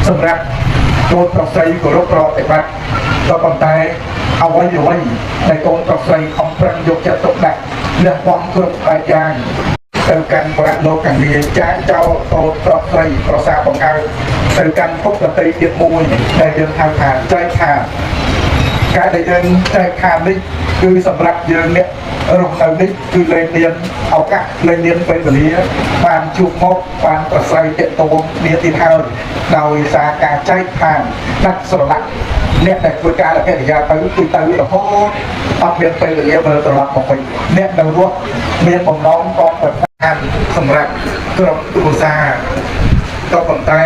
សម្រាប់កូនប្រុសស្រីគោរពប្រតិបត្តិក៏ប៉ុន្តែអ្វីដែលកូនប្រុសស្រីខំប្រឹងយកចិត្តទុកដាក់លះបង់គ្រប់បែបយ៉ាងទៅកាន់ប្រាក់លោកកាំងនាចាចោលកូនប្រុសស្រីប្រសាបង្កើតទៅកាន់ពុកតន្ត្រីទៀតមួយដែលយើងហៅថាចែកខាតការដែលយើងចែកខាតនេះគឺសម្រាប់យើងអ្នករស់នៅនេះគឺលែងមានឱកាសលែងមានពេលវេលាបានជួបមកបានប្រស្រ័យទាក់ទងគ្នាទៀតហើយដោយសារការចែកខាតដាច់ស្រឡាក់អ្នកដែលធ្វើការកិរិយាទៅគឺទៅរហូតអត់មានពេលវេលាមើលត្រឡប់មកវិញអ្នកនៅរស់មានបំណងក៏ប្រកាន់សម្រាប់ក្រុមគ្រួសារក៏ប៉ុន្តែ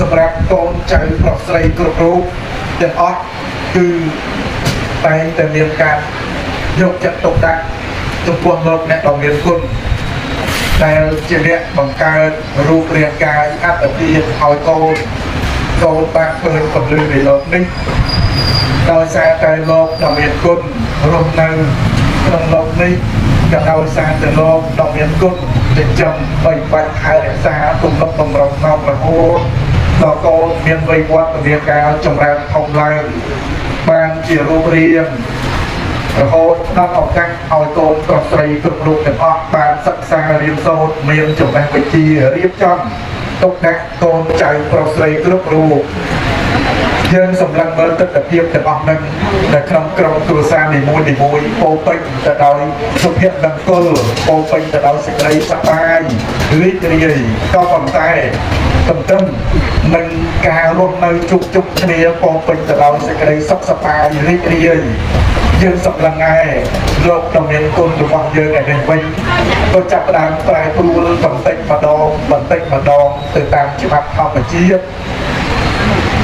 សម្រាប់កូនចៅប្រុសស្រីគ្រប់រូបទាំងអស់គឺតែងតែមានការយកចិត្តទុកដាក់ចំពោះលោកអ្នកដ៏មានគុណដែលជាអ្នកបង្កើតរូបរាងកាយអត្តភាពឲ្យកូនបានឃើញពលិនៃលោកនេះដោយសារតែលោកដ៏មានគុណរស់នៅក្នុងលោកនេះក៏ដោយសារតែលោកដ៏មានគុណចិញ្ចឹមបីបាច់ថែរក្សាគុំលុបបំរុងក្នុងរហូតដល់កូនមានវ័យវឌ្ឍនាការចម្រើនធំឡើងបានជារូបរាងរហូតដល់ឱកាសឲ្យកូនប្រុសស្រីគ្រប់រូបទាំងអស់បានសិក្សារៀនសូត្រមានចំណេះវិជ្ជារៀបចំទុកដាក់កូនចៅប្រុសស្រីគ្រប់រូបយើងសម្លឹងមើលទស្សនវិជ្ជាទាំងអស់នឹងនៅក្នុងក្រុមគ្រួសារនីមួយពោពេញទៅដោយសុភមង្គលពោពេញទៅដោយសេចក្តីសប្បាយរីករាយក៏ប៉ុន្តែទន្ទឹមនឹងការរស់នៅជុំគ្នាពោពេញទៅដោយសេចក្តីសុខសប្បាយរីករាយយើងសម្លឹងឯលោកដ៏មានគុណរបស់យើងឯនេះវិញក៏ចាប់ផ្ដើមប្រែប្រួលបន្តិចម្ដងទៅតាមច្បាប់ធម្មជាតិ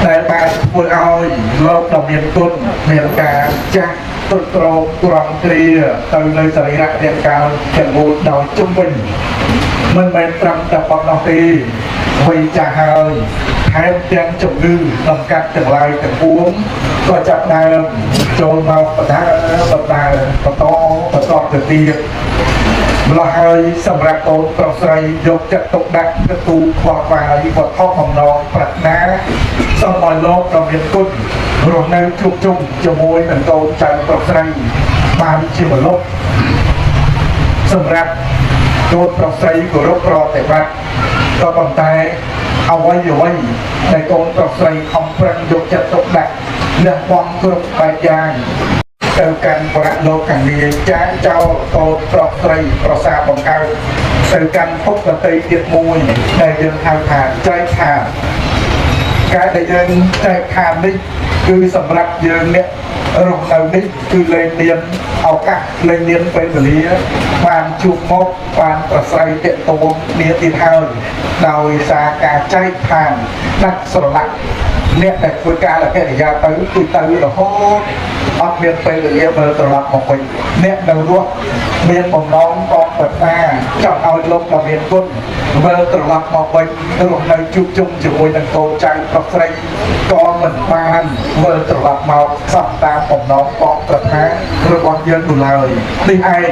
ដែលបានធ្វើឲ្យលោកដ៏មានគុណមានការចាស់ទ្រុឌទ្រោមក្រំគ្រាទៅនៅសរីរៈរាងកាយទាំងមូលដោយជុំវិញមិនមែនត្រឹមតែប៉ុណ្ណោះទេវ័យចាស់ហើយថែមទាំងជំងឺដំកាត់ទាំងឡាយទាំងពួងក៏ចាប់ដើមចូលមកបន្តទៅទៀតម្ល៉េះហើយសម្រាប់កូនប្រុសស្រីយកចិត្តទុកដាក់ទទួលខ្វល់ខ្វាយវត្ថុបំណងប្រាថ្នាសូមឲ្យលោកដ៏មានគុណរស់នៅជួបជុំជាមួយនឹងកូនចៅប្រុសស្រីបានជាម្លប់សម្រាប់កូនប្រុសស្រីគោរពប្រតិបត្តិក៏ប៉ុន្តែអ្វីដែលកូនប្រុសស្រីខំប្រឹងយកចិត្តទុកដាក់លះបង់គ្រប់បែបយ៉ាងទៅកាន់ប្រាក់លោកកាំងនាចាចោលកូនប្រុសស្រីប្រសាបង្កើតទៅកាន់ពុកតន្ត្រីទៀតមួយដែលយើងហៅថាចែកខាតការដែលយើងចែកខាតនេះគឺសម្រាប់យើងអ្នករស់នៅនេះគឺលែងមានឱកាសលែងមានពេលវេលាបានជួបមកបានប្រស្រ័យទាក់ទងគ្នាទៀតហើយដោយសារការចែកខាតដាច់ស្រឡាក់អ្នកដែលធ្វើការកិរិយាទៅគឺទៅរហូតអត់មានពេលវេលាមើលត្រឡប់មកវិញអ្នកនៅរស់មានបំណងក៏ប្រាថ្នាចង់ឲ្យលោកដ៏មានគុណមើលត្រឡប់មកវិញរស់នៅជួបជុំជាមួយនឹងកូនចៅប្រុសស្រីក៏មិនបានមើលត្រឡប់មកសោះតាមបំណងក៏ប្រាថ្នារបស់យើងនោះឡើយនេះឯង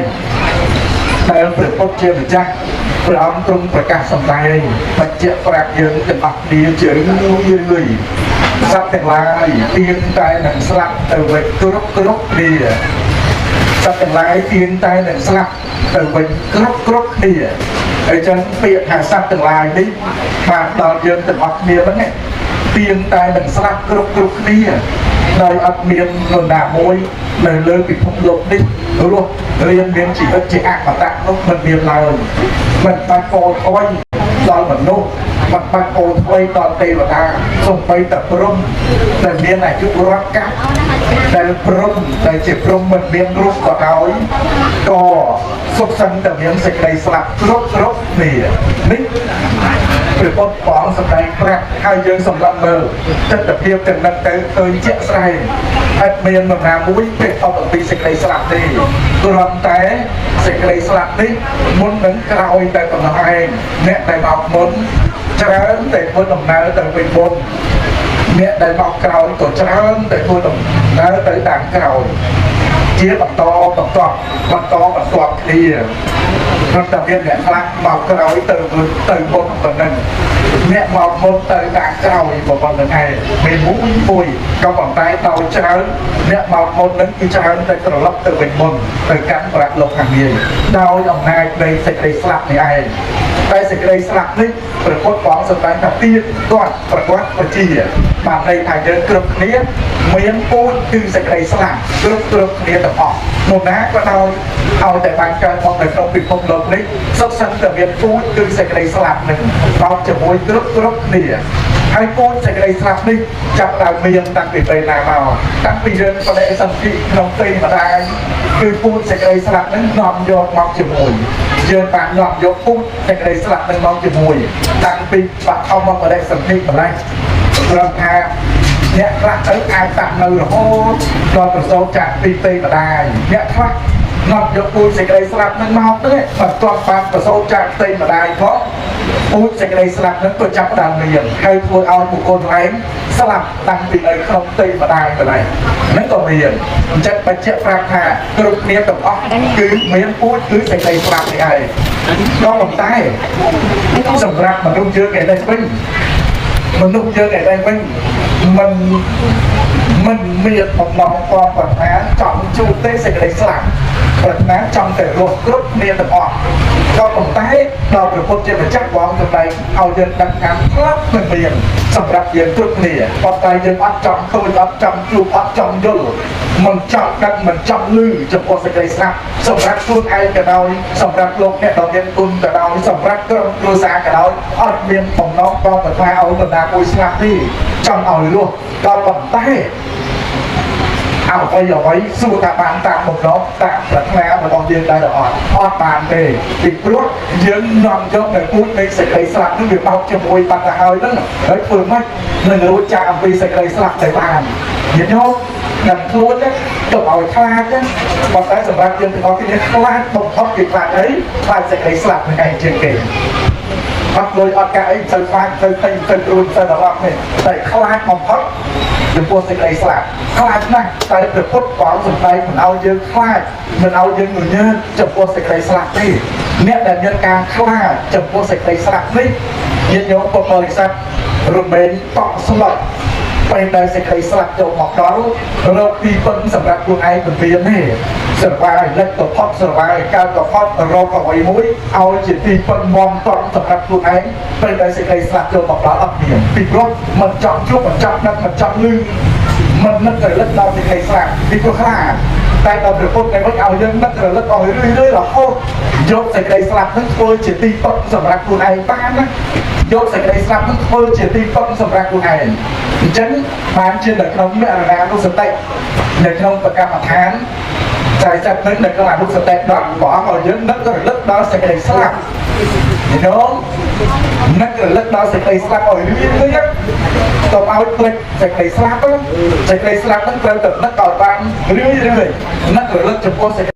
ដែលព្រះពុទ្ធជាម្ចាស់ព្រះអង្គទ្រង់ប្រកាសសម្ដែងបញ្ជាក់ប្រាប់យើងទាំងអស់គ្នាជារឿយសត្វទាំងឡាយទៀងតែនឹងស្លាប់ទៅវិញគ្រប់គ្នាសត្វទាំងឡាយទៀងតែនឹងស្លាប់ទៅវិញគ្រប់គ្នាអញ្ចឹងពាក្យថាសត្វទាំងឡាយនេះបានដល់យើងទាំងអស់គ្នាហ្នឹងទៀងតែនឹងស្លាប់គ្រប់គ្នាដោយអត់មាននរណាមួយនៅលើពិភពលោកនេះរស់រៀនមានជីវិតជាអមតៈនោះមិនមានឡើយមិនបាច់ពោលអ្វីដល់មនុស្សមិនបាច់ពោលអ្វីដល់ទេវតាសូម្បីតែព្រំដែលមានអាយុរាប់កាប់ដែលព្រំដែលជាព្រំមិនមានរូបក៏ដោយក៏សុខសន្តិមានសេចក្តីស្លាប់គ្រប់គ្នានេះព្រះពុទ្ធព្រះអង្គសម្ដែងប្រាប់ហើយយើងសម្រាប់មើលទស្សនវិជ្ជាទាំងនឹងទៅឃើញជាក់ស្ដែងអត់មាននរណាមួយទេអត់អំពីសេចក្តីស្លាប់ទេគ្រាន់តែសេចក្តីស្លាប់នេះមុននឹងក្រោយតែប៉ុណ្ណោះឯងអ្នកដែលមកមុនច្រើនតែធ្វើដំណើរទៅវិញមុនអ្នកដែលមកក្រោយក៏ច្រើនតែធ្វើដំណើរទៅតាមក្រោយ ជាបន្តគ្នារត់តែមានអ្នកខ្លះមកក្រោយទៅមុនប៉ុណ្ណឹងអ្នកមកមុនទៅដាក់ក្រោយប៉ុណ្ណឹងឯងមានមួយក៏ប៉ុន្តែដោយច្រើនអ្នកមកមុននឹងគឺច្រើនតែត្រឡប់ទៅវិញមុនទៅកាន់ប្រាក់លោកខាងនេះដោយអំណាចនៃសេចក្តីស្លាប់នេះឯងតែសេចក្តីស្លាប់នេះព្រះពុទ្ធព្រះអង្គសម្ដែងថាទៀតគាត់ប្រកបប្រជាបានន័យថាយើងគ្រប់គ្នាមានពូជគឺសេចក្តីស្លាប់គ្រប់គ្នាទាំងអស់នោះណាក៏ដោយឲ្យតែបានកើតមកនៅក្នុងពិភពលោកនេះសុទ្ធសឹងតែមានពូជគឺសេចក្តីស្លាប់នឹងដល់ជាមួយគ្រប់គ្នាហើយពូជសេចក្តីស្លាប់នេះចាប់ដើមមានតាំងពីពេលណាមកតាំងពីរឿងបដិសន្ធិក្នុងទីម្ដាយគឺពូជសេចក្តីស្លាប់នឹងនាំយកមកជាមួយយើងបាននាំយកពូជសេចក្តីស្លាប់នឹងមកជាមួយតាំងពីបាក់អមមកបដិសន្ធិម្លេះព្រមថាអ្នកខ្លះទៅអាចតាំងនៅរហូតដល់ប្រសូតចាក់ពីទេម្ដាយអ្នកខ្លះនាំយកពូជសេចក្តីស្លាប់នឹងមកទៅបន្ទាប់បានប្រសូតចាក់ទេម្ដាយផងពូជសេចក្តីស្លាប់នឹងក៏ចាប់ដើមមានហើយធ្វើឲ្យបុគ្គលឯងស្លាប់តាំងពីនៅក្នុងទេម្ដាយកន្លែងហ្នឹងក៏មានអញ្ចឹងបញ្ជាក់ប្រាប់ថាគ្រប់គ្នាទាំងអស់គឺមានពូជគឺសេចក្តីស្លាប់នេះឯងក៏ប៉ុន្តែសម្រាប់មនុស្សយើងឯនេះវិញមនុស្សយើងឯនេះវិញមិនមានបំណងความប្រាថ្នាចង់ជួបទេសេចក្តីស្លាប់ប្រាថ្នាចង់តែរស់គ្រប់គ្នាទាំងអស់ក៏ប៉ុន្តែដល់ព្រះពុទ្ធជាម្ចាស់ព្រះអង្គសម្ដែងឲ្យយើងដឹងថាស្លាប់មិនមានសម្រាប់យើងគ្រប់គ្នាប៉ុន្តែយើងអត់ចង់ឃើញអត់ចង់ជួបអត់ចង់យល់មិនចង់ដឹងមិនចង់ឮចំពោះសេចក្តីស្លាប់សម្រាប់ខ្លួនឯងក៏ដោយសម្រាប់លោកអ្នកដ៏មានគុណក៏ដោយសម្រាប់ក្រុមគ្រួសារក៏ដោយអត់មានបំណងความប្រាថ្នាឲ្យបណ្ដាមួយស្លាប់ទេចង់ឲ្យរស់ក៏ប៉ុន្តែអ្វីសួរថាបានតាមបំណងតាមប្រាថ្នារបស់យើងដែរអត់បានទេពីព្រោះយើងនាំយកនៅពូជនៃសេចក្តីស្លាប់នេះវាបោកជាមួយបាត់ទៅហើយហ្នឹងហើយធ្វើម៉េចនឹងរួចចាកអំពីសេចក្តីស្លាប់ទៅបានញាតិញោមនឹងខ្លួនទៅឲ្យខ្លាចប៉ុន្តែសម្រាប់យើងទាំងអស់គ្នាខ្លាចបំផុតពីខ្លាចអីខ្លាចសេចក្តីស្លាប់នឹងឯងជាងគេអត់លុយអត់ការអីទៅខ្លាចទៅពេញទៅរួចទៅដល់អស់នេះតែខ្លាចបំផុតចំពោះសេចក្តីស្លាប់ខ្លាចណាស់តែព្រះពុទ្ធព្រះអង្គសម្ដែងមិនឲ្យយើងខ្លាចមិនឲ្យយើងងញើសចំពោះសេចក្តីស្លាប់ទេអ្នកដែលមានការខ្លាចចំពោះសេចក្តីស្លាប់នេះញាតិញោមពុទ្ធបរិស័ទរមែងតក់ស្លុតពេលដែលសេចក្តីស្លាប់ចូលមកដល់រកទីពឹងសម្រាប់ខ្លួនឯងមិនមានទេស្រវាយលិចទៅផុតស្រវាយកើតទៅផុតទៅរកអ្វីមួយឲ្យជាទីពឹងមមតន់សម្រាប់ខ្លួនឯងពេលដែលសេចក្តីស្លាប់ចូលមកដល់អត់មានពីព្រោះមិនចង់ជួបមិនចង់ដឹងមិនចង់ឮមិននឹករលឹកដល់សេចក្តីស្លាប់ពីព្រោះខ្លាចតែដល់ព្រះពុទ្ធតែវិញឲ្យយើងនឹករលឹកឲ្យរឿយៗរហូតយកសេចក្តីស្លាប់នឹងធ្វើជាទីពឹងសម្រាប់ខ្លួនឯងបានណាយកសេចក្តីស្លាប់នឹងធ្វើជាទីពឹងសម្រាប់ខ្លួនឯងអញ្ចឹងបានជានៅក្នុងមរណានុសតិនៅក្នុងប្រកម្មដ្ឋាន40នឹងនៅក្នុងអនុសតិ10ព្រះអង្គឲ្យយើងនឹករលឹកដល់សេចក្តីស្លាប់ញោមនឹករលឹកដល់សេចក្តីស្លាប់ឲ្យរឿយៗទៅឲ្យភ្លេចសេចក្តីស្លាប់សេចក្តីស្លាប់នឹងត្រូវតែនឹកឲ្យបានរឿយៗនឹករលឹកចំពោះសេច